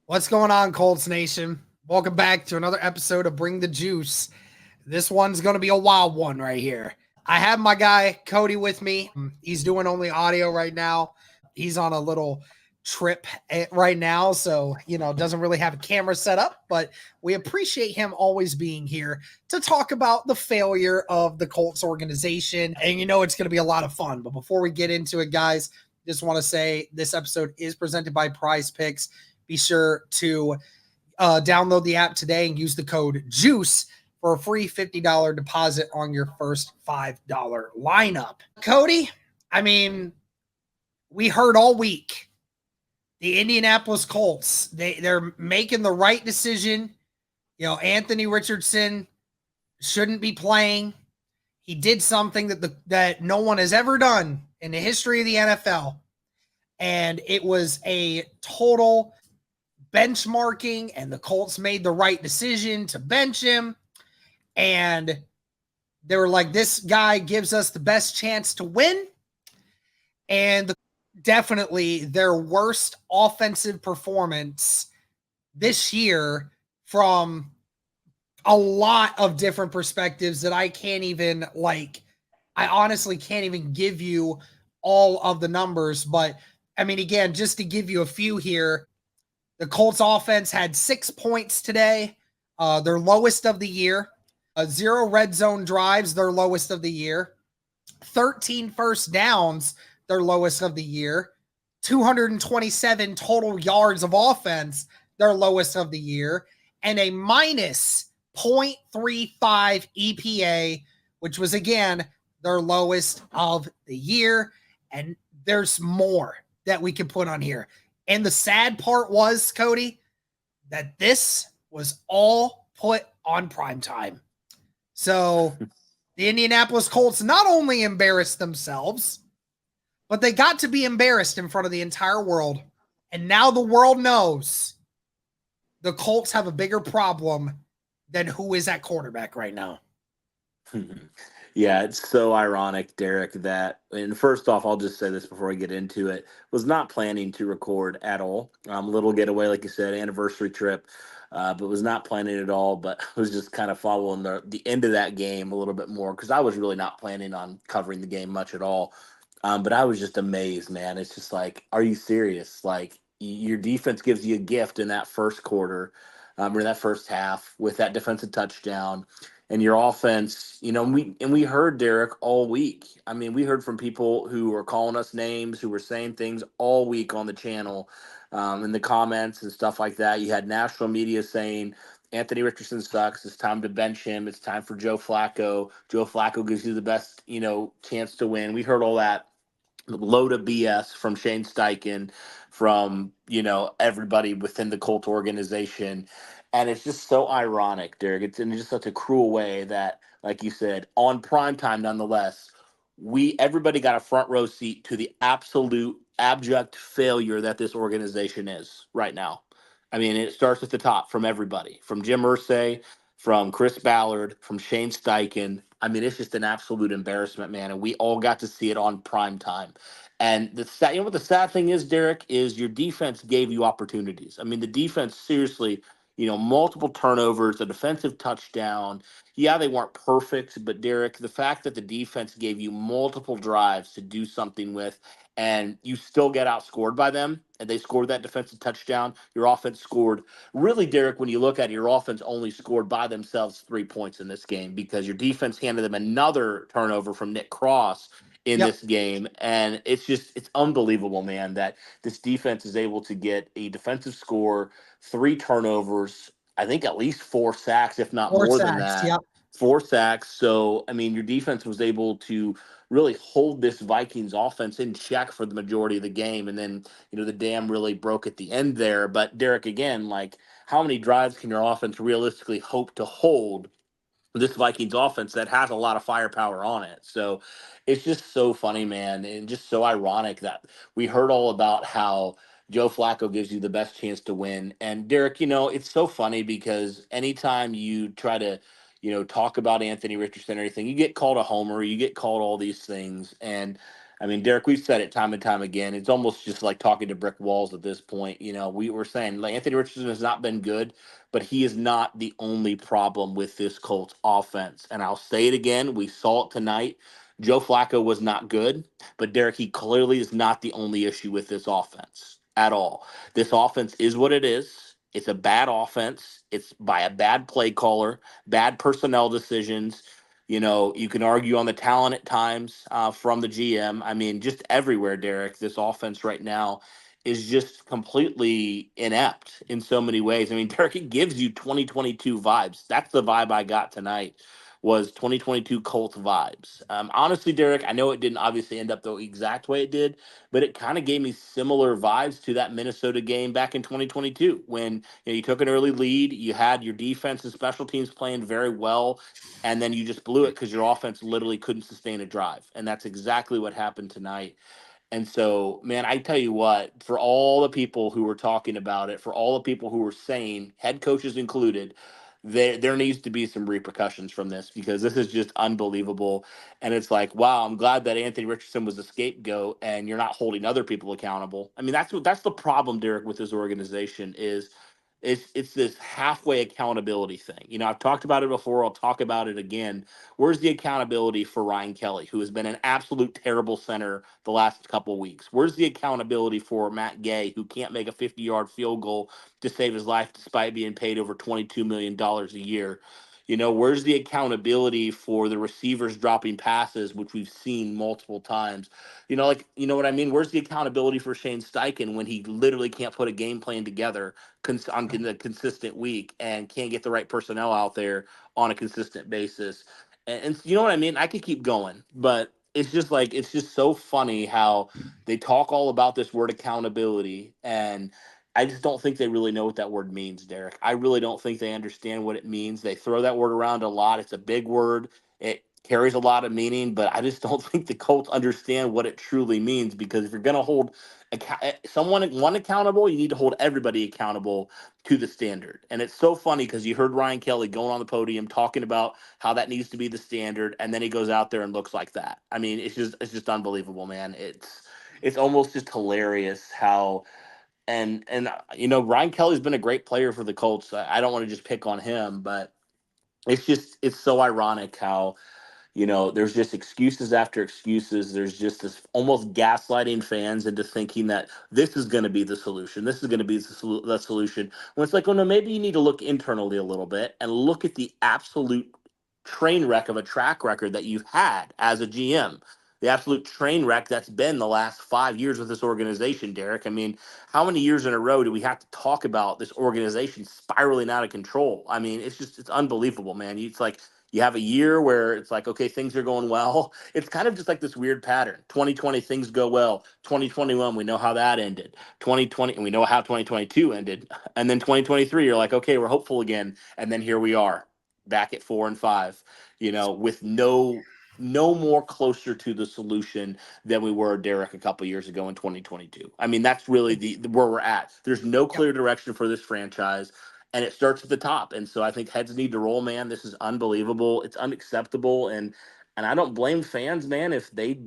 What's going on, Colts Nation? Welcome back to another episode of Bring the Juice. This one's going to be a wild one right here. I have my guy Cody with me. He's doing only audio right now. He's on a little trip right now, so doesn't really have a camera set up, but we appreciate him always being here to talk about the failure of the Colts organization. And it's going to be a lot of fun. But before we get into it, guys, just want to say this episode is presented by Prize Picks. Be sure to download the app today and use the code JUICE for a free $50 deposit on your first $5 lineup. Cody, we heard all week the Indianapolis Colts, they're making the right decision. Anthony Richardson shouldn't be playing. He did something that no one has ever done in the history of the NFL. And it was a total benchmarking, and the Colts made the right decision to bench him. And they were like, this guy gives us the best chance to win. And definitely their worst offensive performance this year from a lot of different perspectives that I honestly can't even give you all of the numbers. But again, just to give you a few here, the Colts offense had 6 points today, their lowest of the year. 0 red zone drives, their lowest of the year. 13 first downs, their lowest of the year. 227 total yards of offense, their lowest of the year. And a minus 0.35 EPA, which was, again, their lowest of the year. And there's more that we can put on here. And the sad part was, Cody, that this was all put on PrimeTime. So the Indianapolis Colts not only embarrassed themselves, but they got to be embarrassed in front of the entire world. And now the world knows the Colts have a bigger problem than who is at quarterback right now. Yeah, it's so ironic, Derek, and first off, I'll just say this before I get into it, was not planning to record at all. Little getaway, like you said, anniversary trip, but was not planning at all, but was just kind of following the end of that game a little bit more because I was really not planning on covering the game much at all. But I was just amazed, man. It's just like, are you serious? Like, your defense gives you a gift in that first quarter, or that first half with that defensive touchdown. And your offense, we heard Derek all week. We heard from people who were calling us names, who were saying things all week on the channel, in the comments and stuff like that. You had national media saying Anthony Richardson sucks. It's time to bench him. It's time for Joe Flacco. Joe Flacco gives you the best, chance to win. We heard all that load of BS from Shane Steichen, from, everybody within the Colt organization. And it's just so ironic, Derek. It's in just such a cruel way that, like you said, on primetime, nonetheless, everybody got a front row seat to the absolute abject failure that this organization is right now. It starts at the top from everybody, from Jim Irsay, from Chris Ballard, from Shane Steichen. It's just an absolute embarrassment, man. And we all got to see it on prime time. And what the sad thing is, Derek, is your defense gave you opportunities. The defense seriously, multiple turnovers, a defensive touchdown. Yeah, they weren't perfect, but Derek, the fact that the defense gave you multiple drives to do something with, and you still get outscored by them, and they scored that defensive touchdown, your offense scored. Really, Derek, when you look at it, your offense only scored by themselves 3 points in this game because your defense handed them another turnover from Nick Cross in this game. And it's unbelievable, man, that this defense is able to get a defensive score, 3 turnovers, I think at least 4 sacks, if not more than that. Yep. 4 sacks. So, your defense was able to really hold this Vikings offense in check for the majority of the game. And then, the dam really broke at the end there. But Derek, again, like, how many drives can your offense realistically hope to hold this Vikings offense that has a lot of firepower on it? So it's just so funny, man, and just so ironic that we heard all about how Joe Flacco gives you the best chance to win. And Derek, it's so funny because anytime you try to, talk about Anthony Richardson or anything, you get called a homer, you get called all these things. And I mean, Derek, we've said it time and time again. It's almost just like talking to brick walls at this point. We were saying like Anthony Richardson has not been good, but he is not the only problem with this Colts offense. And I'll say it again. We saw it tonight. Joe Flacco was not good, but Derek, he clearly is not the only issue with this offense at all. This offense is what it is. It's a bad offense. It's by a bad play caller, bad personnel decisions. You can argue on the talent at times from the GM. I mean, just everywhere, Derek, this offense right now is just completely inept in so many ways. I mean, Derek, it gives you 2022 vibes. That's the vibe I got tonight was 2022 Colts vibes. Honestly, Derek, I know it didn't obviously end up the exact way it did, but it kind of gave me similar vibes to that Minnesota game back in 2022 when you took an early lead, you had your defense and special teams playing very well, and then you just blew it because your offense literally couldn't sustain a drive. And that's exactly what happened tonight. And so, man, I tell you what, for all the people who were talking about it, for all the people who were saying, head coaches included, there needs to be some repercussions from this because this is just unbelievable. And it's like, wow, I'm glad that Anthony Richardson was a scapegoat and you're not holding other people accountable. I mean, that's the problem, Derek, with this organization is it's this halfway accountability thing. I've talked about it before. I'll talk about it again. Where's the accountability for Ryan Kelly, who has been an absolute terrible center the last couple of weeks? Where's the accountability for Matt Gay, who can't make a 50-yard field goal to save his life despite being paid over $22 million a year? Where's the accountability for the receivers dropping passes, which we've seen multiple times? What I mean? Where's the accountability for Shane Steichen when he literally can't put a game plan together on a consistent week and can't get the right personnel out there on a consistent basis? And you know what I mean? I could keep going, but it's just so funny how they talk all about this word accountability, and I just don't think they really know what that word means, Derek. I really don't think they understand what it means. They throw that word around a lot. It's a big word. It carries a lot of meaning, but I just don't think the Colts understand what it truly means because if you're going to hold one accountable, you need to hold everybody accountable to the standard. And it's so funny because you heard Ryan Kelly going on the podium talking about how that needs to be the standard, and then he goes out there and looks like that. I mean, it's just unbelievable, man. It's almost just hilarious how Ryan Kelly's been a great player for the Colts. I don't want to just pick on him, but it's so ironic how there's just excuses after excuses. There's just this almost gaslighting fans into thinking that this is going to be the solution. This is going to be the solution. When it's like, oh no, maybe you need to look internally a little bit and look at the absolute train wreck of a track record that you've had as a GM. The absolute train wreck that's been the last 5 years with this organization, Derek. I mean, how many years in a row do we have to talk about this organization spiraling out of control? I mean, it's unbelievable, man. It's like you have a year where it's like, okay, things are going well. It's kind of just like this weird pattern. 2020, things go well. 2021, we know how that ended. 2020, and we know how 2022 ended. And then 2023, you're like, okay, we're hopeful again. And then here we are back at 4-5, with no more closer to the solution than we were, Derek, a couple years ago in 2022. I mean, that's really the where we're at. There's no Yep. clear direction for this franchise, and it starts at the top. And so I think heads need to roll, man. This is unbelievable. It's unacceptable, and I don't blame fans, man, if they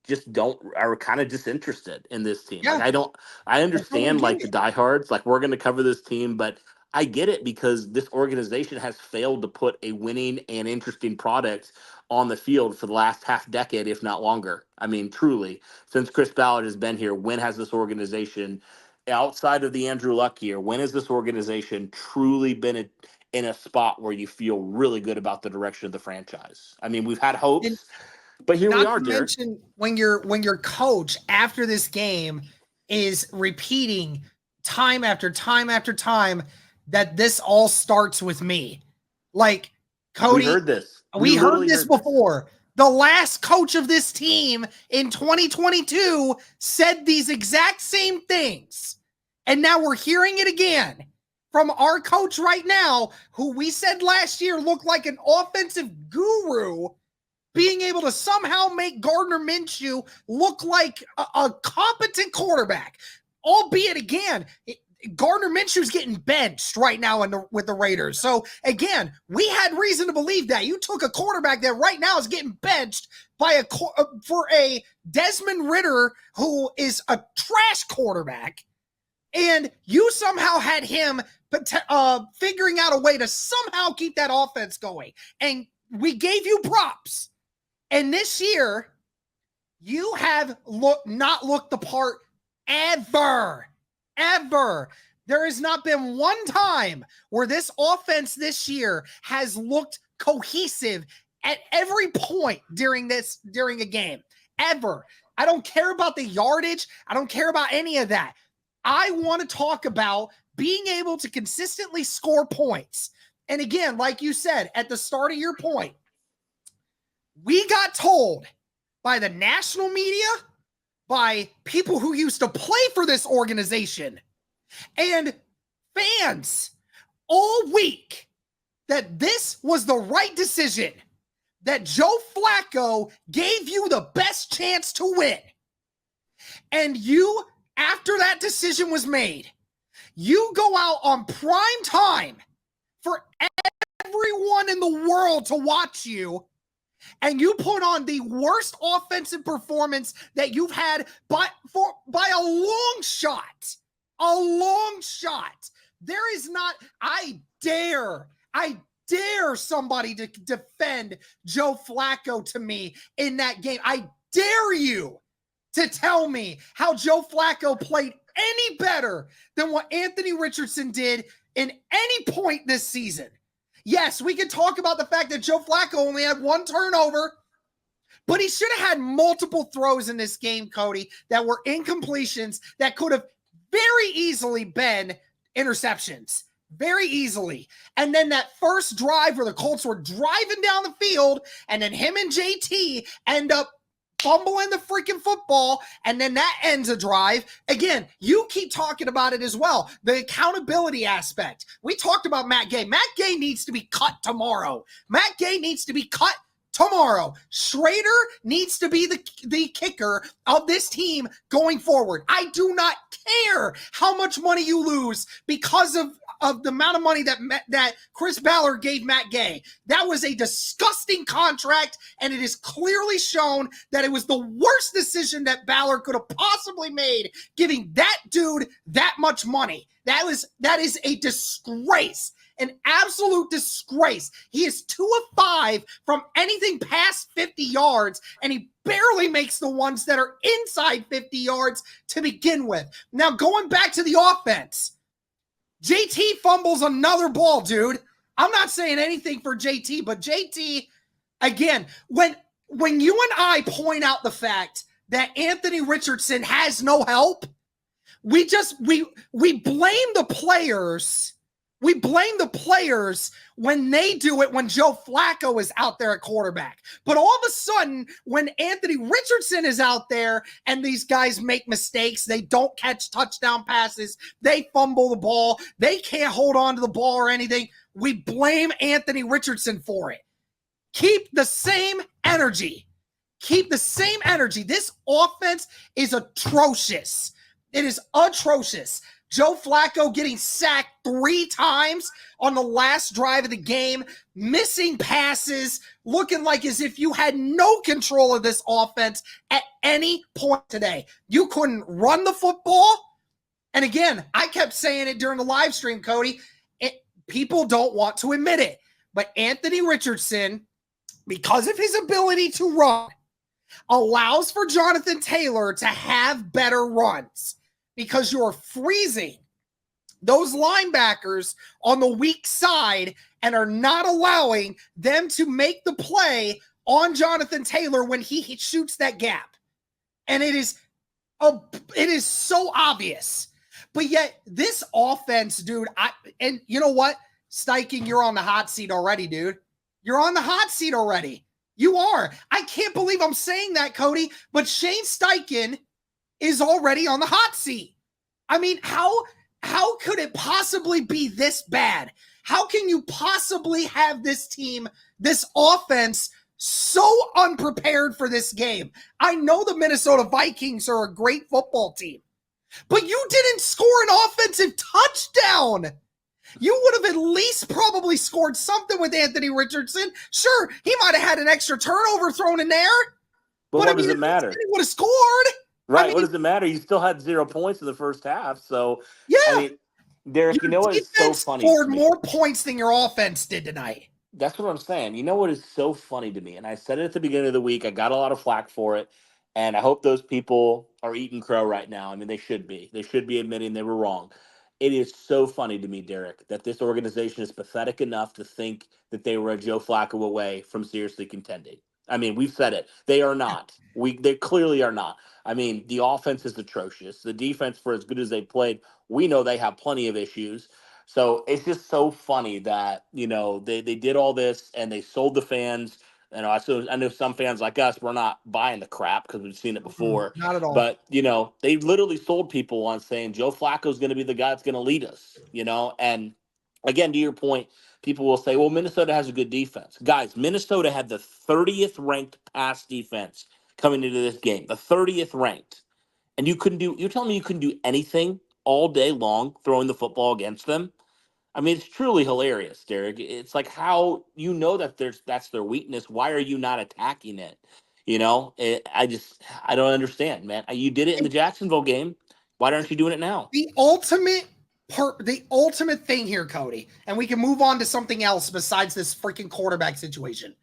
just don't are kind of disinterested in this team. Like Yeah. I I totally understand get like the it. diehards, like we're going to cover this team, but I get it because this organization has failed to put a winning and interesting product on the field for the last half decade, if not longer. I mean, truly, since Chris Ballard has been here, when has this organization, outside of the Andrew Luck year, when has this organization truly been in a spot where you feel really good about the direction of the franchise? I mean, we've had And hopes, but here we not are, to Derek. mention when your coach after this game is repeating time after time after time that this all starts with me. Like We Cody, heard this. We we heard literally this heard this. before. The last coach of this team in 2022 said these exact same things. And now we're hearing it again from our coach right now, who we said last year looked like an offensive guru, being able to somehow make Gardner Minshew look like a competent quarterback, albeit again, Gardner Minshew's getting benched right now with the Raiders. So again, we had reason to believe that. You took a quarterback that right now is getting benched by for a Desmond Ridder who is a trash quarterback, and you somehow had him figuring out a way to somehow keep that offense going. And we gave you props. And this year, you have not looked the part ever. There has not been one time where this offense this year has looked cohesive at every point during a game. Ever. I don't care about the yardage. I don't care about any of that. I want to talk about being able to consistently score points. And again, like you said at the start of your point, we got told by the national media, by people who used to play for this organization, and fans all week that this was the right decision, that Joe Flacco gave you the best chance to win. And you, after that decision was made, you go out on prime time for everyone in the world to watch you, and you put on the worst offensive performance that you've had by a long shot. A long shot. There is not, I dare somebody to defend Joe Flacco to me in that game. I dare you to tell me how Joe Flacco played any better than what Anthony Richardson did in any point this season. Yes, we can talk about the fact that Joe Flacco only had one turnover, but he should have had multiple throws in this game, Cody, that were incompletions that could have very easily been interceptions. Very easily. And then that first drive where the Colts were driving down the field, and then him and JT end up fumbling the freaking football, and then that ends a drive. Again, you keep talking about it as well. The accountability aspect. We talked about Matt Gay. Matt Gay needs to be cut tomorrow. Matt Gay needs to be cut tomorrow. Schrader needs to be the kicker of this team going forward. I do not care how much money you lose because of the amount of money that Chris Ballard gave Matt Gay. That was a disgusting contract, and it is clearly shown that it was the worst decision that Ballard could have possibly made, giving that dude that much money. That is a disgrace. An absolute disgrace. He is 2 of 5 from anything past 50 yards, and he barely makes the ones that are inside 50 yards to begin with. Now, going back to the offense, JT fumbles another ball, dude. I'm not saying anything for JT, but JT, again, when you and I point out the fact that Anthony Richardson has no help, we blame the players. We blame the players when they do it when Joe Flacco is out there at quarterback. But all of a sudden, when Anthony Richardson is out there and these guys make mistakes, they don't catch touchdown passes, they fumble the ball, they can't hold on to the ball or anything, we blame Anthony Richardson for it. Keep the same energy. Keep the same energy. This offense is atrocious. It is atrocious. Joe Flacco getting sacked 3 times on the last drive of the game, missing passes, looking like as if you had no control of this offense at any point today. You couldn't run the football. And again, I kept saying it during the live stream, Cody. People don't want to admit it. But Anthony Richardson, because of his ability to run, allows for Jonathan Taylor to have better runs. Because you're freezing those linebackers on the weak side and are not allowing them to make the play on Jonathan Taylor when he shoots that gap. And it is so obvious. But yet this offense, dude, and you know what? Steichen, you're on the hot seat already, dude. You're on the hot seat already. You are. I can't believe I'm saying that, Cody, but Shane Steichen is already on the hot seat. I mean, how could it possibly be this bad? How can you possibly have this team, this offense, so unprepared for this game? I know the Minnesota Vikings are a great football team, But you didn't score an offensive touchdown. You would have at least probably scored something with Anthony Richardson. Sure, he might have had an extra turnover thrown in there. But what I mean, does it matter? he would have scored. Right. I mean, What does it matter? You still had 0 points in the first half. So, yeah. I mean, Derek, you know what is so funny to scored me? more points than your offense did tonight. That's what I'm saying. You know what is so funny to me? And I said it at the beginning of the week. I got a lot of flack for it. And I hope those people are eating crow right now. I mean, they should be. They should be admitting they were wrong. It is so funny to me, Derek, that this organization is pathetic enough to think that they were a Joe Flacco away from seriously contending. I mean, we've said it. They are not. They clearly are not. I mean, the offense is atrocious. The defense, for as good as they played, we know they have plenty of issues. So it's just so funny that, they did all this and they sold the fans. I know some fans like us, we're not buying the crap because we've seen it before. Not at all. But, they literally sold people on saying Joe Flacco's going to be the guy that's going to lead us, And again, to your point, people will say, well, Minnesota has a good defense. Guys, Minnesota had the 30th ranked pass defense coming into this game, the 30th ranked. And you're telling me you couldn't do anything all day long throwing the football against them? I mean, it's truly hilarious, Derek. It's like how that's their weakness. Why are you not attacking it? I don't understand, man. You did it in the Jacksonville game. Why aren't you doing it now? The ultimate thing here, Cody, and we can move on to something else besides this freaking quarterback situation.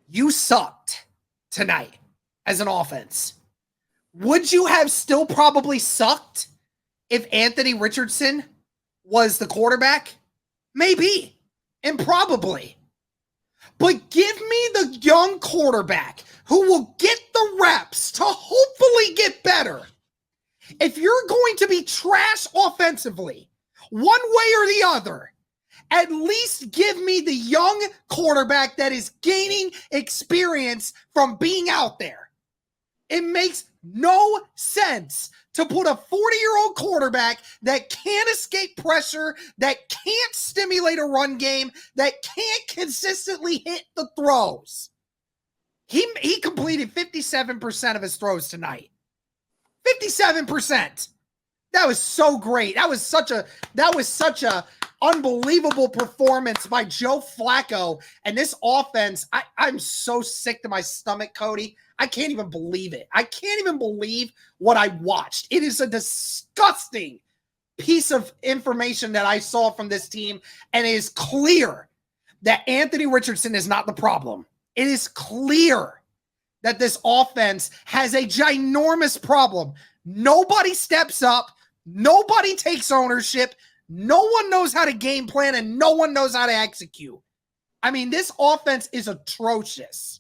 You sucked tonight as an offense. Would you have still probably sucked if Anthony Richardson was the quarterback? Maybe. And probably. But give me the young quarterback who will get the reps to hopefully get better. If you're going to be trash offensively, one way or the other, at least give me the young quarterback that is gaining experience from being out there. It makes no sense to put a 40-year-old quarterback that can't escape pressure, that can't stimulate a run game, that can't consistently hit the throws. He completed 57% of his throws tonight. 57%. That was so great. That was such a unbelievable performance by Joe Flacco. And this offense, I'm so sick to my stomach, Cody. I can't even believe it. I can't even believe what I watched. It is a disgusting piece of information that I saw from this team. And it is clear that Anthony Richardson is not the problem. It is clear that this offense has a ginormous problem. Nobody steps up. Nobody takes ownership. No one knows how to game plan, and no one knows how to execute. I mean, this offense is atrocious.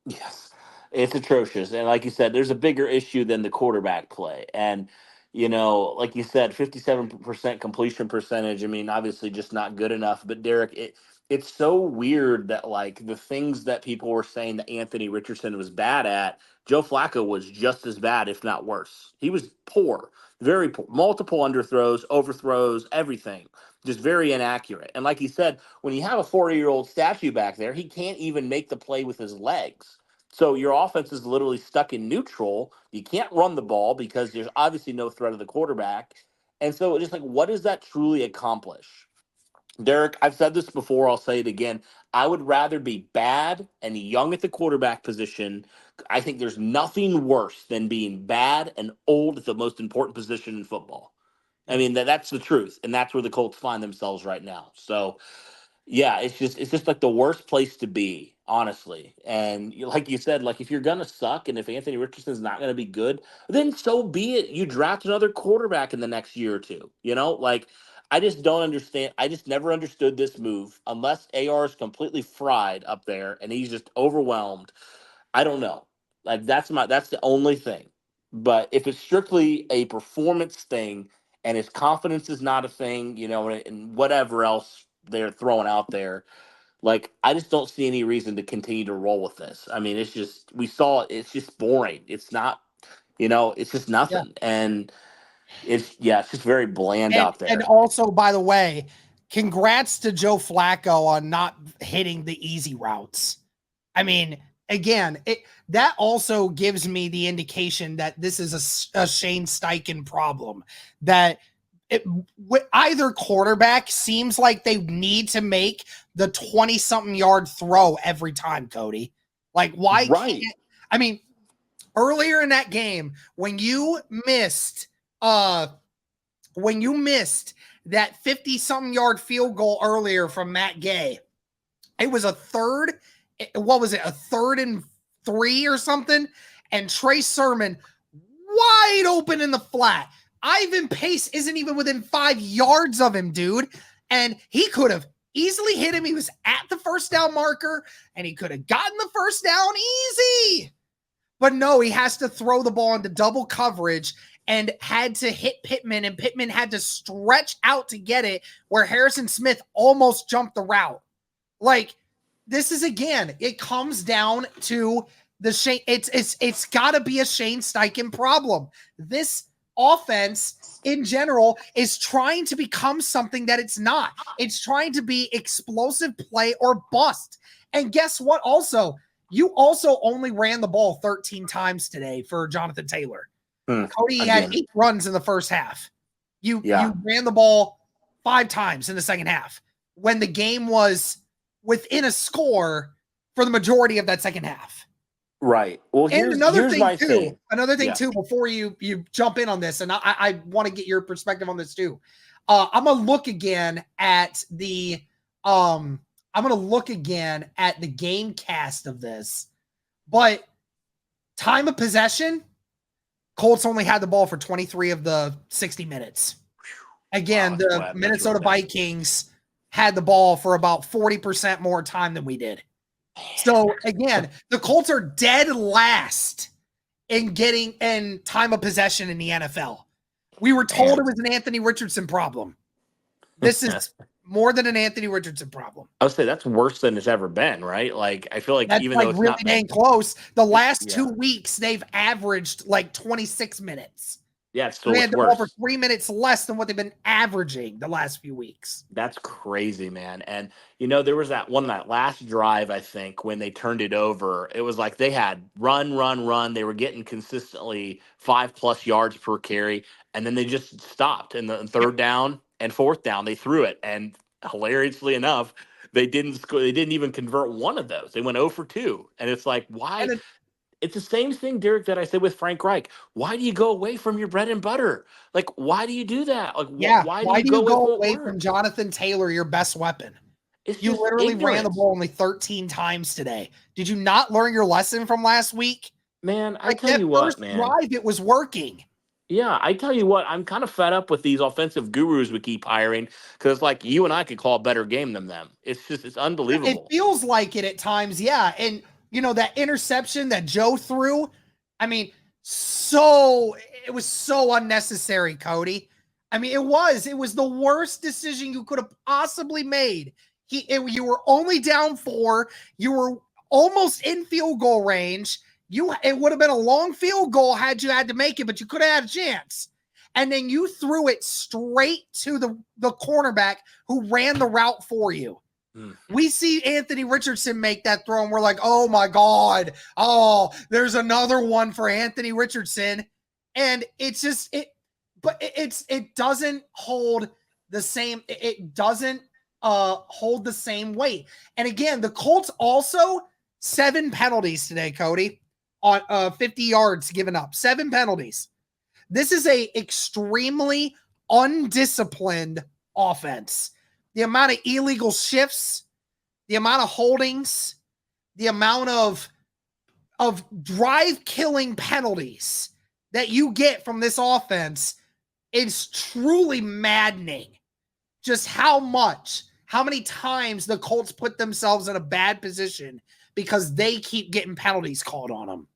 Yes, it's atrocious. And like you said, there's a bigger issue than the quarterback play. And, like you said, 57% completion percentage. I mean, obviously just not good enough. But Derek, it's so weird that like the things that people were saying that Anthony Richardson was bad at, Joe Flacco was just as bad, if not worse. He was poor, very poor, multiple underthrows, overthrows, everything, just very inaccurate. And like he said, when you have a 40-year-old statue back there, he can't even make the play with his legs. So your offense is literally stuck in neutral. You can't run the ball because there's obviously no threat of the quarterback. And so it's just like, what does that truly accomplish? Derek, I've said this before, I'll say it again. I would rather be bad and young at the quarterback position. I think there's nothing worse than being bad and old at the most important position in football. I mean, that's the truth. And that's where the Colts find themselves right now. So, yeah, it's just like the worst place to be, honestly. And like you said, like if you're gonna suck and if Anthony Richardson's not gonna be good, then so be it. You draft another quarterback in the next year or two. Like I just don't understand. I just never understood this move unless AR is completely fried up there and he's just overwhelmed. I don't know. Like that's the only thing. But if it's strictly a performance thing and his confidence is not a thing, and whatever else they're throwing out there, like I just don't see any reason to continue to roll with this. I mean, it's just we saw it, it's just boring. It's not, it's just Yeah. nothing. And it's just very bland out there. And also, by the way, congrats to Joe Flacco on not hitting the easy routes. I mean, again, that also gives me the indication that this is a Shane Steichen problem. That either quarterback seems like they need to make the 20-something yard throw every time, Cody. Like, why Right. can't I mean, earlier in that game, when you missed that 50-something yard field goal earlier from Matt Gay, it was a third and 3 or something, and Trey Sermon wide open in the flat. Ivan Pace isn't even within 5 yards of him, dude. And he could have easily hit him. He was at the first down marker, and he could have gotten the first down easy. But no, he has to throw the ball into double coverage and had to hit Pittman, and Pittman had to stretch out to get it, where Harrison Smith almost jumped the route. Like, this is, again, it comes down to the Shane. It's got to be a Shane Steichen problem. This offense in general is trying to become something that it's not. It's trying to be explosive play or bust. And guess what? Also, you also only ran the ball 13 times today for Jonathan Taylor. Cody had 8 runs in the first half. You ran the ball 5 times in the second half when the game was within a score for the majority of that second half. Right. Well, here's my thing. Another thing too, before you jump in on this, and I want to get your perspective on this too. I'm gonna look again at the game cast of this, but time of possession, Colts only had the ball for 23 of the 60 minutes. Again, the Minnesota Vikings had the ball for about 40% more time than we did. So again, the Colts are dead last in time of possession in the NFL. We were told it was an Anthony Richardson problem. This is more than an Anthony Richardson problem. I would say that's worse than it's ever been, right? Like, I feel like that's even like though it's really not dang close, the last 2 weeks they've averaged like 26 minutes. Yeah, it's still they had the ball worse. for 3 minutes less than what they've been averaging the last few weeks. That's crazy, man. And there was that last drive, I think, when they turned it over. It was like they had run. They were getting consistently 5+ yards per carry, and then they just stopped. And the third down and fourth down, they threw it. And hilariously enough, they didn't score. They didn't even convert one of those. They went 0 for 2. And it's like, why? It's the same thing, Derek, that I said with Frank Reich. Why do you go away from your bread and butter? Like, why do you do that? Like, why do you go away from Jonathan Taylor, your best weapon? You literally ran the ball only 13 times today. Did you not learn your lesson from last week? Man, I tell you what, man. Drive, it was working. Yeah, I tell you what, I'm kind of fed up with these offensive gurus we keep hiring, because like you and I could call a better game than them. It's unbelievable. It feels like it at times, yeah. And that interception that Joe threw, I mean, it was so unnecessary, Cody. I mean, it was the worst decision you could have possibly made. You were only down 4. You were almost in field goal range. It would have been a long field goal had you had to make it, but you could have had a chance. And then you threw it straight to the cornerback who ran the route for you. We see Anthony Richardson make that throw, and we're like, oh my God. Oh, there's another one for Anthony Richardson. And it's just, it doesn't hold the same, it doesn't hold the same weight. And again, the Colts also 7 penalties today, Cody, on 50 yards given up. 7 penalties. This is a extremely undisciplined offense. The amount of illegal shifts, the amount of holdings, the amount of drive-killing penalties that you get from this offense is truly maddening. Just how many times the Colts put themselves in a bad position because they keep getting penalties called on them.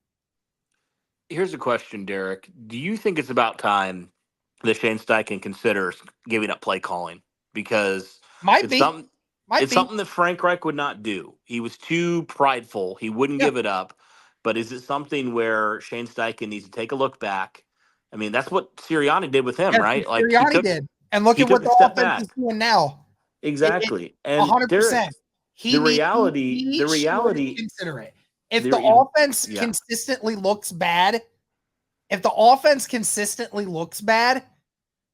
Here's a question, Derek. Do you think it's about time that Shane Steichen considers giving up play calling? Because it's something that Frank Reich would not do. He was too prideful. He wouldn't give it up. But is it something where Shane Steichen needs to take a look back? I mean, that's what Sirianni did with him, right? Like Sirianni did. And look at what the offense is doing now. Exactly. And 100%. Derek, the reality consider it. if the offense consistently looks bad,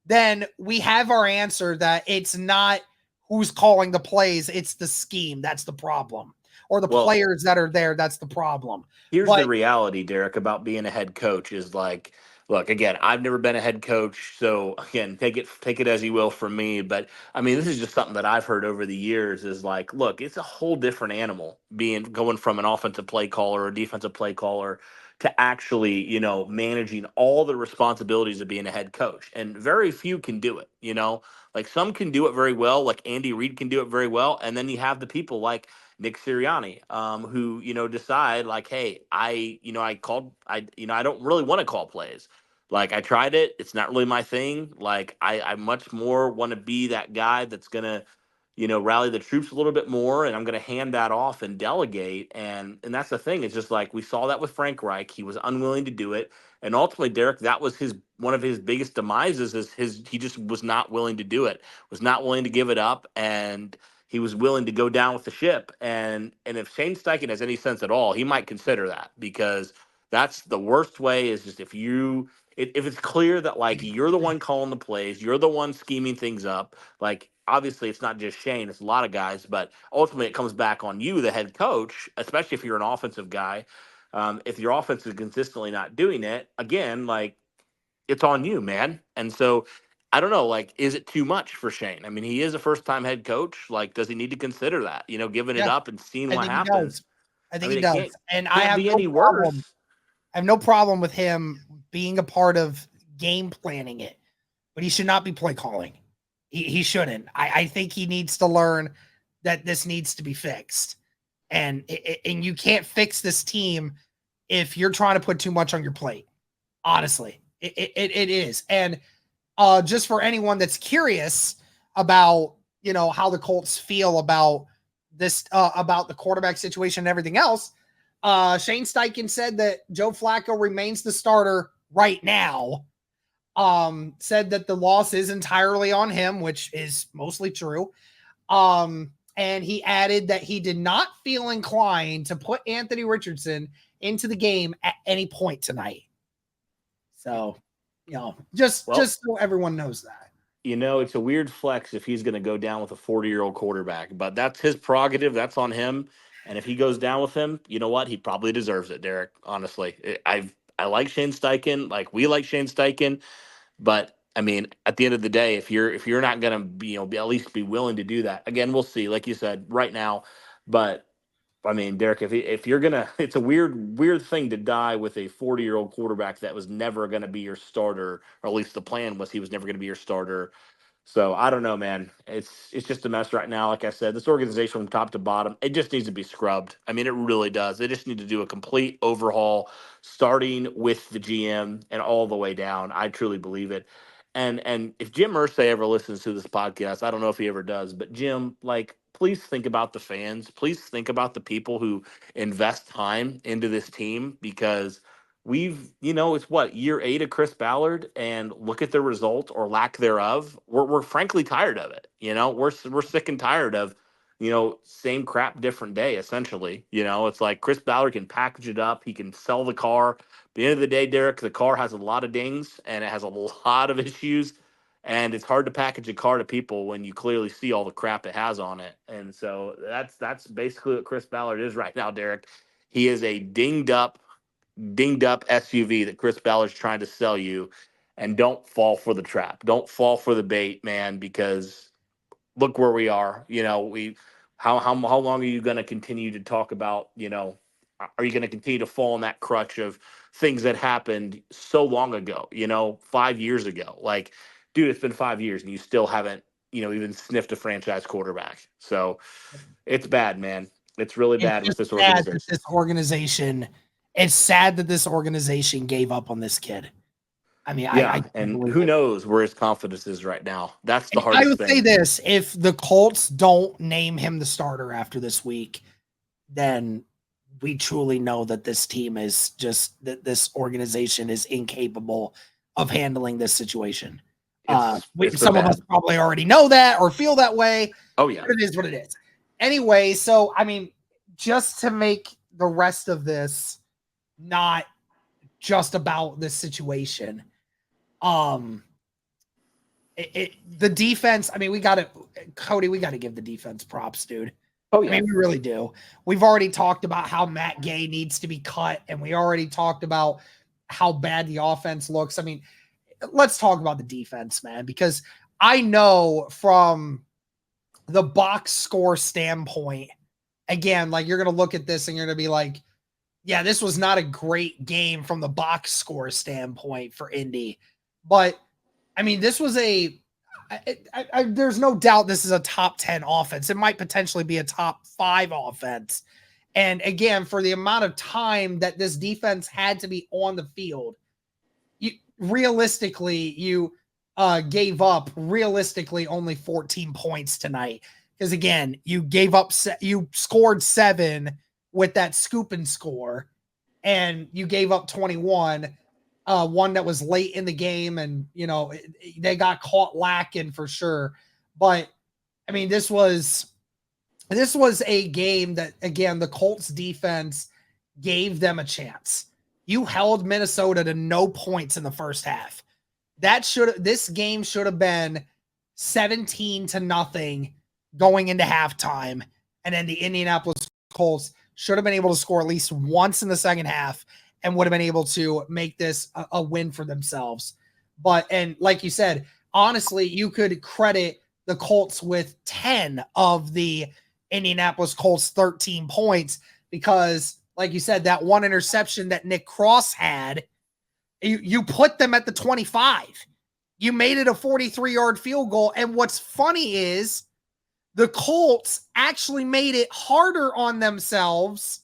then we have our answer that it's not who's calling the plays, it's the scheme. That's the problem. Or the players that are there, that's the problem. Here's the reality, Derek, about being a head coach is like, look, again, I've never been a head coach, so again, take it as you will from me. But I mean, this is just something that I've heard over the years is like, look, it's a whole different animal going from an offensive play caller or defensive play caller to actually, managing all the responsibilities of being a head coach. And very few can do it, like some can do it very well, like Andy Reid can do it very well. And then you have the people like Nick Sirianni, who decide like, hey, I don't really want to call plays. Like I tried it, it's not really my thing. Like I much more want to be that guy that's gonna, rally the troops a little bit more, and I'm gonna hand that off and delegate. And that's the thing. It's just like we saw that with Frank Reich. He was unwilling to do it, and ultimately, Derek, that was one of his biggest demises. He just was not willing to do it, was not willing to give it up, and he was willing to go down with the ship. And if Shane Steichen has any sense at all, he might consider that, because that's the worst way. Is just if it's clear that like you're the one calling the plays, you're the one scheming things up. Like obviously it's not just Shane, it's a lot of guys, but ultimately it comes back on you, the head coach, especially if you're an offensive guy. If your offense is consistently not doing it, again, like it's on you, man. And so I don't know, like, is it too much for Shane? I mean, he is a first time head coach. Like, does he need to consider that, giving it up and seeing what happens? I think he does. And I have be any worse. I have no problem with him being a part of game planning it, but he should not be play calling. He shouldn't. I think he needs to learn that this needs to be fixed. And you can't fix this team if you're trying to put too much on your plate. Honestly, it is. And just for anyone that's curious about, how the Colts feel about this, about the quarterback situation and everything else, Shane Steichen said that Joe Flacco remains the starter right now. Said that the loss is entirely on him, which is mostly true. And he added that he did not feel inclined to put Anthony Richardson into the game at any point tonight. So, just so everyone knows that. It's a weird flex if he's going to go down with a 40-year-old quarterback, but that's his prerogative. That's on him. And if he goes down with him, you know what? He probably deserves it, Derek. Honestly, I like Shane Steichen. Like we like Shane Steichen. But I mean, at the end of the day, if you're not going to be, at least be willing to do that, again, we'll see. Like you said, right now, but I mean, Derek, if you're gonna, it's a weird thing to die with a 40-year-old quarterback that was never going to be your starter, or at least the plan was he was never going to be your starter. So I don't know, man. It's just a mess right now. Like I said, this organization from top to bottom, it just needs to be scrubbed. I mean, it really does. They just need to do a complete overhaul, starting with the GM and all the way down. I truly believe it. And if Jim Irsay ever listens to this podcast, I don't know if he ever does, but Jim, like, please think about the fans. Please think about the people who invest time into this team, because it's what, year 8 of Chris Ballard, and look at the result or lack thereof. We're frankly tired of it. We're sick and tired of, same crap, different day, essentially. It's like Chris Ballard can package it up. He can sell the car. At the end of the day, Derek, the car has a lot of dings and it has a lot of issues. And it's hard to package a car to people when you clearly see all the crap it has on it. And so that's basically what Chris Ballard is right now, Derek. He is a dinged up SUV that Chris Ballard's trying to sell you. And don't fall for the trap. Don't fall for the bait, man, because look where we are. How long are you going to continue to talk about, are you going to continue to fall in that crutch of things that happened so long ago, 5 years ago? Like, dude, it's been 5 years and you still haven't, even sniffed a franchise quarterback. So it's bad, man. It's really bad with this organization. It's sad that this organization gave up on this kid. I mean, yeah, and who knows where his confidence is right now. That's the hardest thing. I would say this: if the Colts don't name him the starter after this week, then we truly know that this team is just that this organization is incapable of handling this situation. Some of us probably already know that or feel that way. Oh yeah, but it is what it is. Anyway, so I mean, just to make the rest of this not just about this situation. Um, the defense. I mean, we got to Cody. We got to give the defense props, dude. Oh I yeah. mean, we really do. We've already talked about how Matt Gay needs to be cut, and we already talked about how bad the offense looks. I mean, let's talk about the defense, man, because I know from the box score standpoint, again, like you're going to look at this and you're going to be like, yeah, this was not a great game from the box score standpoint for Indy. But I mean, this was there's no doubt this is a top 10 offense. It might potentially be a top 5 offense. And again, for the amount of time that this defense had to be on the field, you gave up realistically only 14 points tonight. Because again, you scored 7 with that scoop and score, and you gave up 21. One that was late in the game, and they got caught lacking for sure. But I mean, this was a game that, again, the Colts defense gave them a chance. You held Minnesota to no points in the first half. This game should have been 17-0 going into halftime, and then the Indianapolis Colts should have been able to score at least once in the second half and would have been able to make this a win for themselves. And like you said, honestly, you could credit the Colts with 10 of the Indianapolis Colts 13 points because, like you said, that one interception that Nick Cross had, you put them at the 25. You made it a 43-yard field goal. And what's funny is the Colts actually made it harder on themselves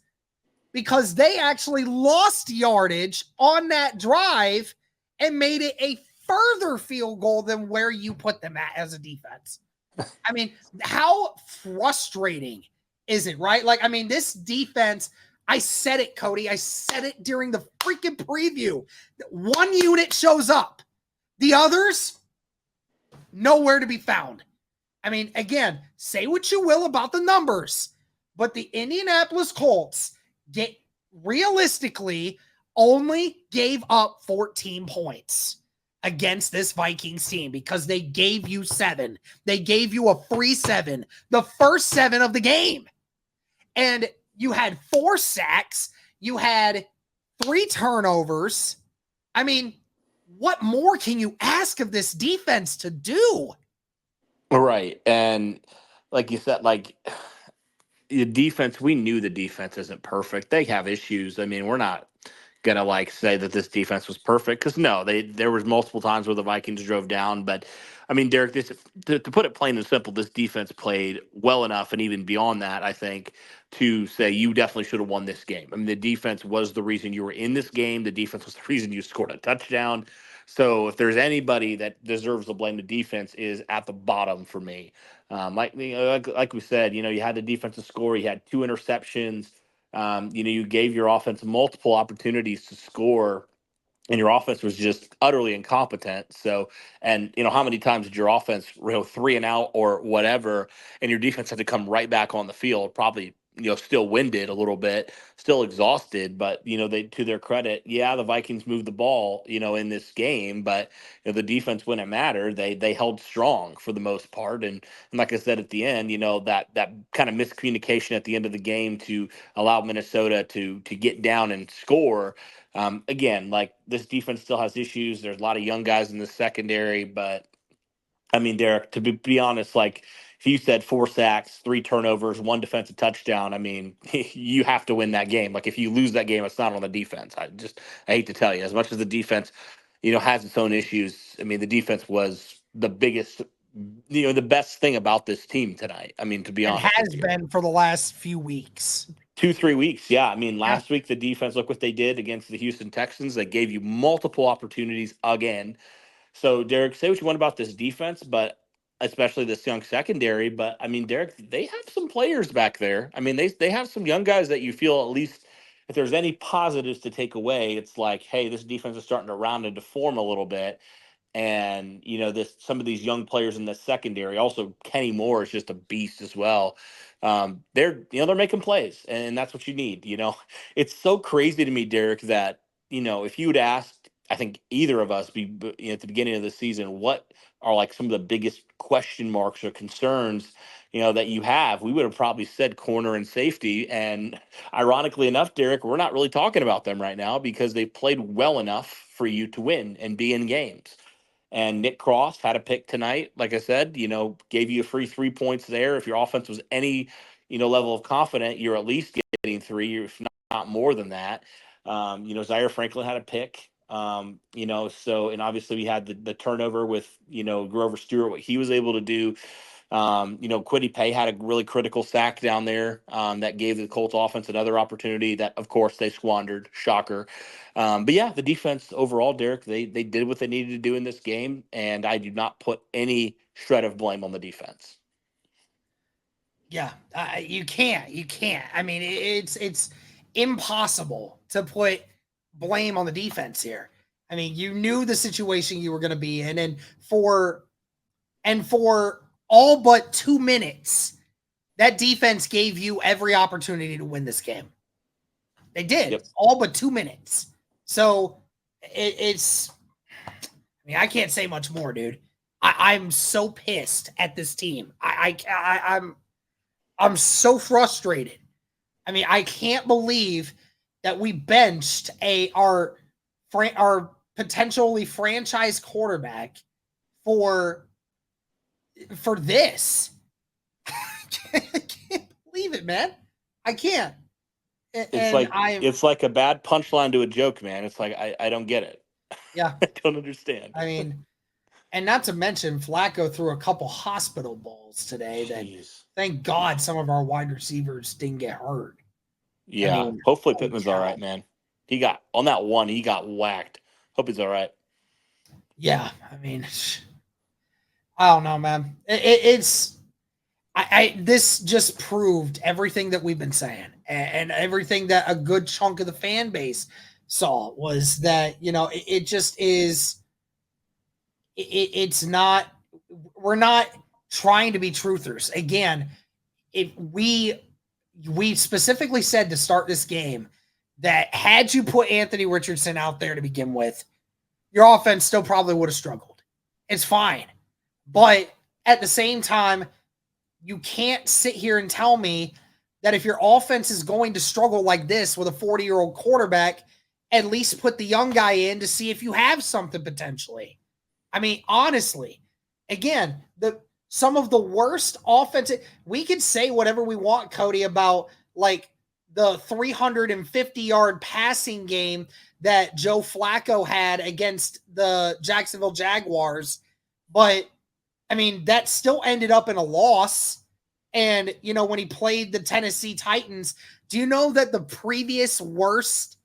because they actually lost yardage on that drive and made it a further field goal than where you put them at as a defense. I mean, how frustrating is it, right? Like, I mean, this defense, I said it, Cody. I said it during the freaking preview. One unit shows up. The others, nowhere to be found. I mean, again, say what you will about the numbers, but the Indianapolis Colts realistically only gave up 14 points against this Vikings team because they gave you 7. They gave you a free 7, the first 7 of the game. And you had 4 sacks. You had 3 turnovers. I mean, what more can you ask of this defense to do? Right. And like you said, like the defense, we knew the defense isn't perfect. They have issues. I mean, we're not gonna like say that this defense was perfect because no, there was multiple times where the Vikings drove down. But I mean, Derek, to put it plain and simple, this defense played well enough, and even beyond that, I think, to say you definitely should have won this game. I mean, the defense was the reason you were in this game. The defense was the reason you scored a touchdown. So if there's anybody that deserves the blame, the defense is at the bottom for me. Like we said, you had the defensive score. You had 2 interceptions. You gave your offense multiple opportunities to score, and your offense was just utterly incompetent. So, and how many times did your offense, 3 and out or whatever, and your defense had to come right back on the field, probably, still winded a little bit, still exhausted, but they, to their credit, yeah, the Vikings moved the ball, in this game, but the defense, when it mattered, they held strong for the most part, and like I said at the end, that kind of miscommunication at the end of the game to allow Minnesota to get down and score. Again, like this defense still has issues. There's a lot of young guys in the secondary, but I mean, Derek, to be honest, like if you said 4 sacks, 3 turnovers, 1 defensive touchdown, I mean, you have to win that game. Like if you lose that game, it's not on the defense. I hate to tell you, as much as the defense, has its own issues. I mean, the defense was the biggest, the best thing about this team tonight. I mean, to be And honest with has you. been for the last few weeks. 2-3 weeks. Yeah. I mean, Yeah. last week, the defense, look what they did against the Houston Texans. They gave you multiple opportunities again. So, Derek, say what you want about this defense, but especially this young secondary. But I mean, Derek, they have some players back there. I mean, they have some young guys that you feel at least if there's any positives to take away, it's like, hey, this defense is starting to round into form a little bit. And this some of these young players in the secondary. Also, Kenny Moore is just a beast as well. They're making plays, and that's what you need. It's so crazy to me, Derek, that if you would ask, I think either of us at the beginning of the season, what are like some of the biggest question marks or concerns that you have, we would have probably said corner and safety. And ironically enough, Derek, we're not really talking about them right now because they've played well enough for you to win and be in games. And Nick Cross had a pick tonight. Like I said, gave you a free 3 points there. If your offense was any, level of confident, you're at least getting three, if not more than that. Zaire Franklin had a pick. So, and obviously we had the turnover with, Grover Stewart, what he was able to do. Kwity Paye had a really critical sack down there that gave the Colts offense another opportunity that, of course, they squandered. Shocker. But yeah, the defense overall, Derek, they did what they needed to do in this game, and I do not put any shred of blame on the defense. Yeah, you can't. I mean, it's impossible to put blame on the defense here. I mean, you knew the situation you were going to be in, and for all but 2 minutes, that defense gave you every opportunity to win this game. They did, Yep. all but 2 minutes. So it's. I mean, I can't say much more, dude. I'm so pissed at this team. I'm so frustrated. I mean, I can't believe that we benched our potentially franchise quarterback for this. I can't believe it, man. I can't. It's And like I'm it's like a bad punchline to a joke, man. It's like I don't get it. yeah. I don't understand. I mean, and not to mention Flacco threw a couple hospital balls today that Jeez. thank God some of our wide receivers didn't get hurt. I Yeah. mean, Hopefully holy Pittman's all cow. right, man. He got on that one. He got whacked. Hope he's all right. Yeah, I mean, I don't know, man. It's this just proved everything that we've been saying, and everything that a good chunk of the fan base saw was that it just is. It's not. We're not trying to be truthers. Again, if we specifically said to start this game that had you put Anthony Richardson out there to begin with, your offense still probably would have struggled. It's fine. But at the same time, you can't sit here and tell me that if your offense is going to struggle like this with a 40-year-old quarterback, at least put the young guy in to see if you have something potentially. I mean, honestly, again, some of the worst offensive. We could say whatever we want, Cody, about like the 350-yard passing game that Joe Flacco had against the Jacksonville Jaguars, but I mean that still ended up in a loss. And when he played the Tennessee Titans, do you know that the previous worst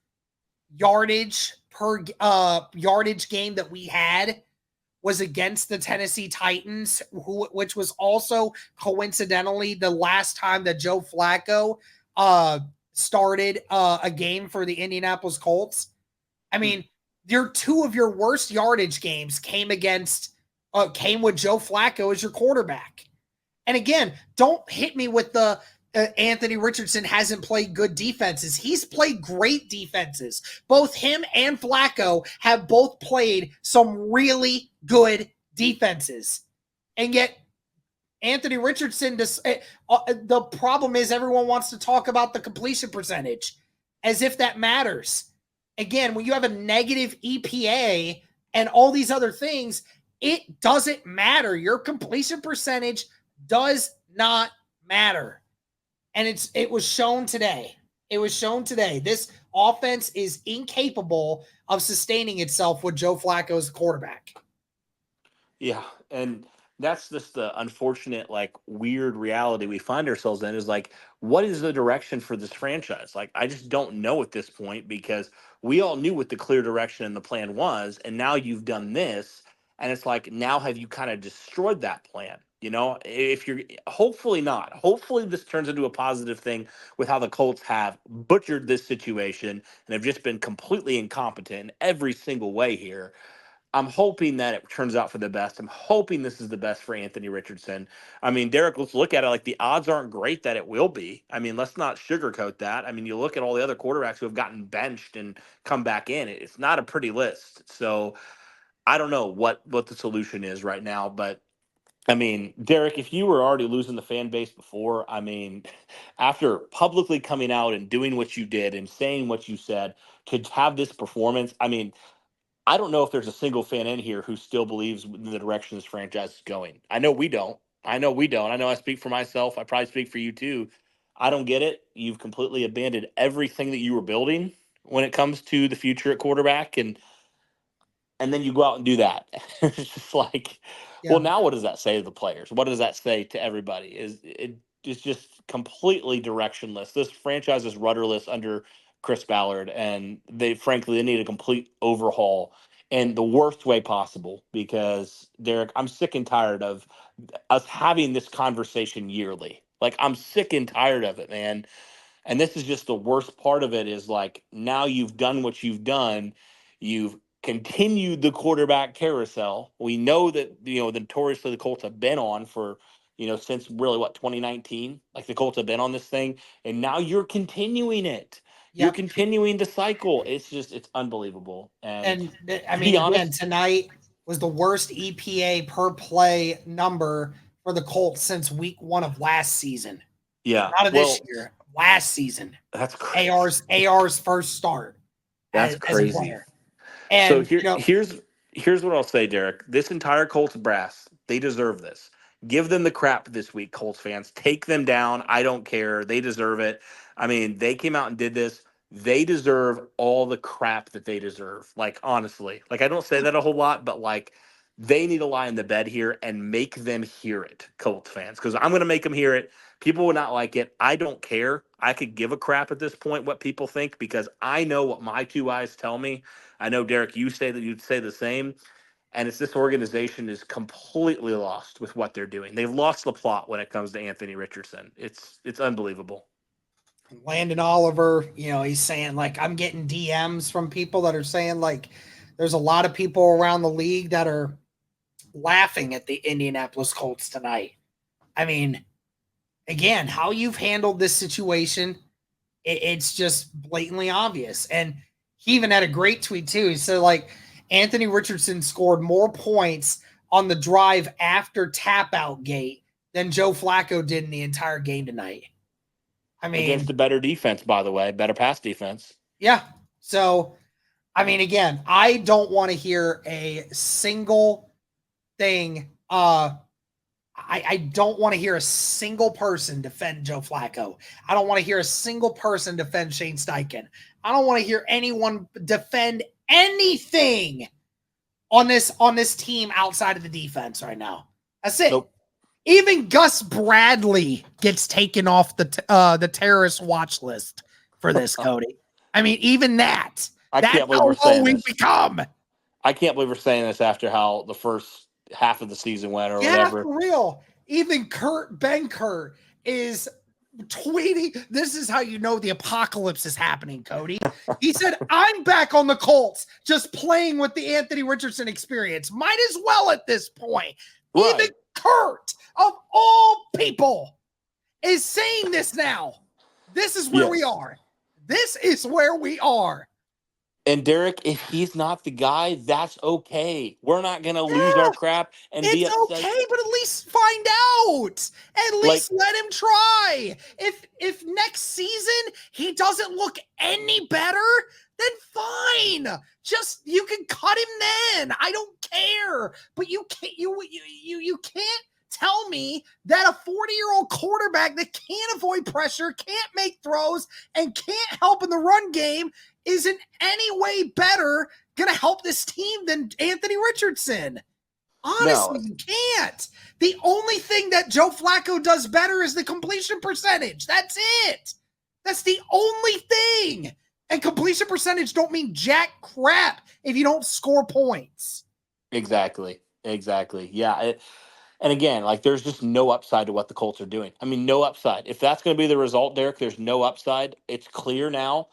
yardage game that we had was against the Tennessee Titans, which was also coincidentally the last time that Joe Flacco started a game for the Indianapolis Colts? I mean, two of your worst yardage games came with Joe Flacco as your quarterback. And again, don't hit me with the Anthony Richardson hasn't played good defenses. He's played great defenses. Both him and Flacco have both played some really good defenses. And yet, Anthony Richardson, the problem is everyone wants to talk about the completion percentage as if that matters. Again, when you have a negative EPA and all these other things, it doesn't matter. Your completion percentage does not matter. And it was shown today. It was shown today. This offense is incapable of sustaining itself with Joe Flacco as quarterback. Yeah, and that's just the unfortunate, like, weird reality we find ourselves in is like, what is the direction for this franchise? Like, I just don't know at this point because we all knew what the clear direction and the plan was, and now you've done this, and it's like, now have you kind of destroyed that plan? If you're hopefully not, hopefully this turns into a positive thing with how the Colts have butchered this situation and have just been completely incompetent in every single way here. I'm hoping that it turns out for the best. I'm hoping this is the best for Anthony Richardson. I mean, Derek, let's look at it like the odds aren't great that it will be. I mean, let's not sugarcoat that. I mean, you look at all the other quarterbacks who have gotten benched and come back in. It's not a pretty list. So I don't know what the solution is right now, but I mean, Derek, if you were already losing the fan base before, I mean, after publicly coming out and doing what you did and saying what you said, to have this performance, I mean, I don't know if there's a single fan in here who still believes in the direction this franchise is going. I know we don't. I know we don't. I know I speak for myself. I probably speak for you too. I don't get it. You've completely abandoned everything that you were building when it comes to the future at quarterback, and then you go out and do that. It's just like, well, Yeah. now what does that say to the players? What does that say to everybody? It's just completely directionless. This franchise is rudderless under Chris Ballard, and they need a complete overhaul in the worst way possible. Because Derek, I'm sick and tired of us having this conversation yearly. Like, I'm sick and tired of it, man. And this is just the worst part of it is like, now you've done what you've done. You've continued the quarterback carousel. We know that, notoriously the Colts have been on for, since really what, 2019? Like, the Colts have been on this thing, and now you're continuing it. You're Yep. continuing the cycle. It's unbelievable. And And I to mean, be again, honest, tonight was the worst EPA per play number for the Colts since week 1 of last season. yeah, Not of this well, year, last season. that's crazy. AR's first start That's as a crazy. player. So And, here's what I'll say, Derek. This entire Colts brass, they deserve this. Give them the crap this week, Colts fans. Take them down. I don't care. They deserve it. I mean, they came out and did this. They deserve all the crap that they deserve. Like, honestly. Like, I don't say that a whole lot, but like, they need to lie in the bed here and make them hear it, Colts fans. Because I'm gonna make them hear it. People will not like it. I don't care. I could give a crap at this point what people think, because I know what my two eyes tell me. I know, Derek, you say that you'd say the same. And it's this organization is completely lost with what they're doing. They've lost the plot when it comes to Anthony Richardson. It's unbelievable. Landon Oliver, he's saying, like, I'm getting DMs from people that are saying, like, there's a lot of people around the league that are laughing at the Indianapolis Colts tonight. I mean, again, how you've handled this situation, it's just blatantly obvious. And he even had a great tweet too. He said, like, Anthony Richardson scored more points on the drive after tap out gate than Joe Flacco did in the entire game tonight. I Against mean, a better defense, by the way, better pass defense. yeah. So, I mean, again, I don't want to hear a single thing. I don't want to hear a single person defend Joe Flacco. I don't want to hear a single person defend Shane Steichen. I don't want to hear anyone defend anything on this team outside of the defense right now. That's it. Nope. Even Gus Bradley gets taken off the terrorist watch list for this, Cody. I mean, even that. I That's can't believe how we're low saying we've this. become. I can't believe we're saying this after how the first half of the season went or Yeah, whatever. for real. Even Ben Kurt is tweeting. This is how you know the apocalypse is happening, Cody. He said, I'm back on the Colts, just playing with the Anthony Richardson experience. Might as well at this point. Right. Even Kurt, of all people, is saying this now. This is where we Yes. are. This is where we are. And Derek, if he's not the guy, that's okay. We're not going to lose Yeah. our crap and be It's upset. okay, but at least find out. At Like, least let him try. If next season he doesn't look any better, then fine. Just you can cut him then. I don't care. But you can't you can't tell me that a 40-year-old quarterback that can't avoid pressure, can't make throws, and can't help in the run game isn't any way better gonna help this team than Anthony Richardson. no, Honestly, you can't. The only thing that Joe Flacco does better is the completion percentage. That's it. That's the only thing. And completion percentage don't mean jack crap if you don't score points. exactly. Exactly. Yeah. And again, like, there's just no upside to what the Colts are doing. I mean, no upside. If that's going to be the result, Derek, there's no upside. It's clear now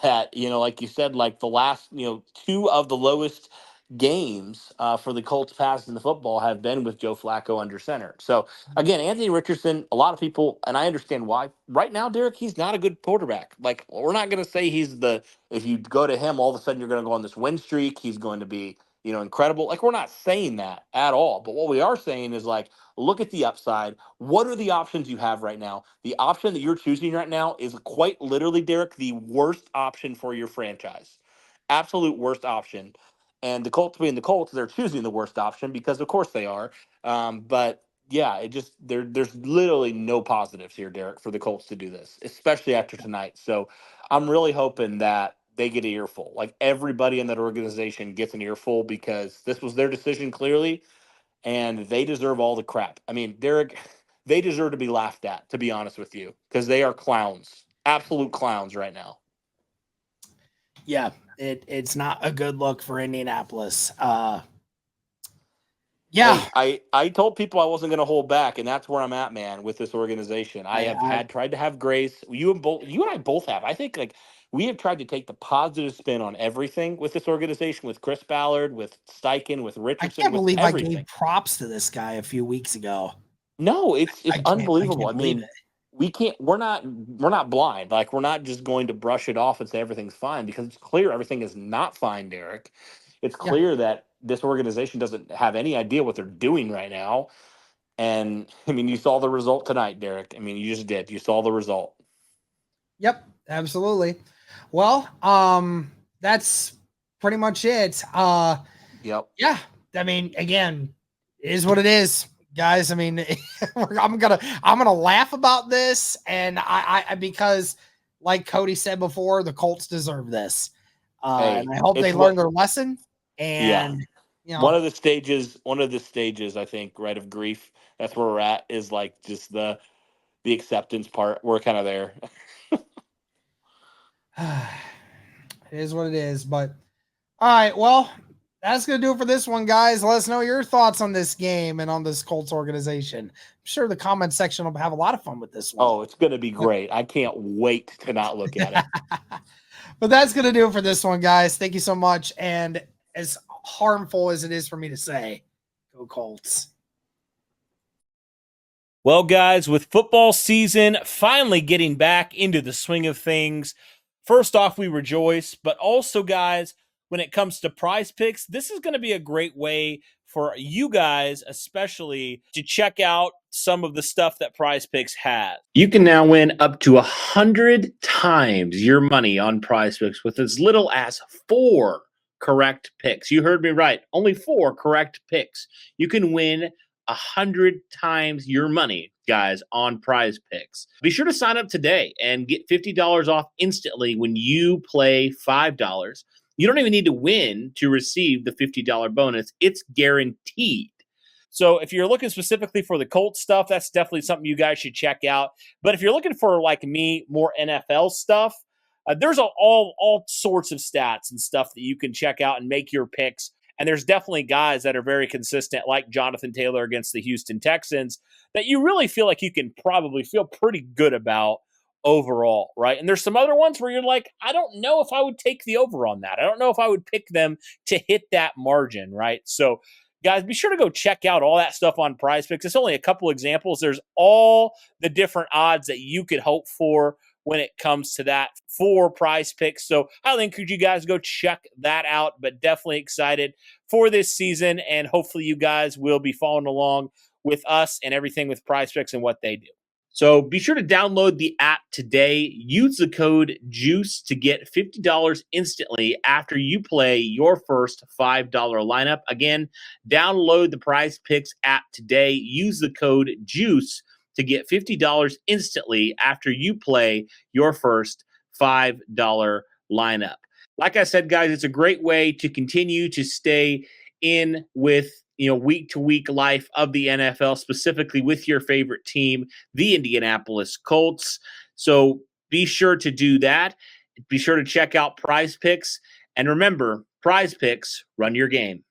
that, like you said, like the last, two of the lowest games for the Colts passing the football have been with Joe Flacco under center. So again, Anthony Richardson, a lot of people, and I understand why. Right now, Derek, he's not a good quarterback. Like, we're not going to say he's the, if you go to him, all of a sudden you're going to go on this win streak. He's going to be, incredible. Like, we're not saying that at all. But what we are saying is, like, look at the upside. What are the options you have right now? The option that you're choosing right now is quite literally, Derek, the worst option for your franchise. Absolute worst option. And the Colts being the Colts, they're choosing the worst option because, of course, they are. But yeah, there's literally no positives here, Derek, for the Colts to do this, especially after tonight. So I'm really hoping that they get an earful. Like, everybody in that organization gets an earful, because this was their decision clearly, and they deserve all the crap. I mean, Derek, they deserve to be laughed at, to be honest with you, because they are clowns, absolute clowns right now. Yeah, it's not a good look for Indianapolis. Yeah, hey, I told people I wasn't going to hold back, and that's where I'm at, man. With this organization, I have tried to have grace. You and I both have. I think, like, we have tried to take the positive spin on everything with this organization, with Chris Ballard, with Steichen, with Richardson. I can't believe everything. I gave props to this guy a few weeks ago. No, it's unbelievable. I mean, we're not blind. Like, we're not just going to brush it off and say everything's fine, because it's clear everything is not fine, Derek. It's clear that this organization doesn't have any idea what they're doing right now. And I mean, you saw the result tonight, Derek. I mean, you just did. You saw the result. Yep, absolutely. Well, that's pretty much it. Yep. Yeah. I mean, again, it is what it is, guys. I mean, I'm gonna laugh about this, and I because, like Cody said before, the Colts deserve this. And I hope they learn their lesson. And one of the stages, I think, right, of grief, that's where we're at, is like just the acceptance part. We're kind of there. It is what it is. But all right, well, that's gonna do it for this one, guys. Let us know your thoughts on this game and on this Colts organization. I'm sure the comment section will have a lot of fun with this one. Oh, it's gonna be great. I can't wait to not look at it. But that's gonna do it for this one, guys. Thank you so much. And as harmful as it is for me to say, go Colts. Well, guys, with football season finally getting back into the swing of things, first off, we rejoice. But also, guys, when it comes to Prize Picks, this is going to be a great way for you guys, especially, to check out some of the stuff that Prize Picks has. You can now win up to 100 times your money on Prize Picks with as little as 4 correct picks. You heard me right. Only 4 correct picks. You can win 100 times your money, guys, on Prize Picks. Be sure to sign up today and get $50 off instantly when you play $5. You don't even need to win to receive the $50 bonus. It's guaranteed. So if you're looking specifically for the Colts stuff, that's definitely something you guys should check out. But if you're looking for, like me, more NFL stuff, there's all sorts of stats and stuff that you can check out and make your picks. And there's definitely guys that are very consistent, like Jonathan Taylor against the Houston Texans, that you really feel like you can probably feel pretty good about overall, right? And there's some other ones where you're like, I don't know if I would take the over on that. I don't know if I would pick them to hit that margin, right? So, guys, be sure to go check out all that stuff on Prize Picks. It's only a couple examples. There's all the different odds that you could hope for when it comes to that for Prize Picks. So I highly encourage you guys to go check that out, but definitely excited for this season, and hopefully you guys will be following along with us and everything with Prize Picks and what they do. So be sure to download the app today. Use the code JUICE to get $50 instantly after you play your first $5 lineup. Again, download the Prize Picks app today. Use the code JUICE to get $50 instantly after you play your first $5 lineup. Like I said, guys, it's a great way to continue to stay in with week to week life of the NFL, specifically with your favorite team, the Indianapolis Colts. So be sure to do that. Be sure to check out Prize Picks. And remember, Prize Picks, run your game.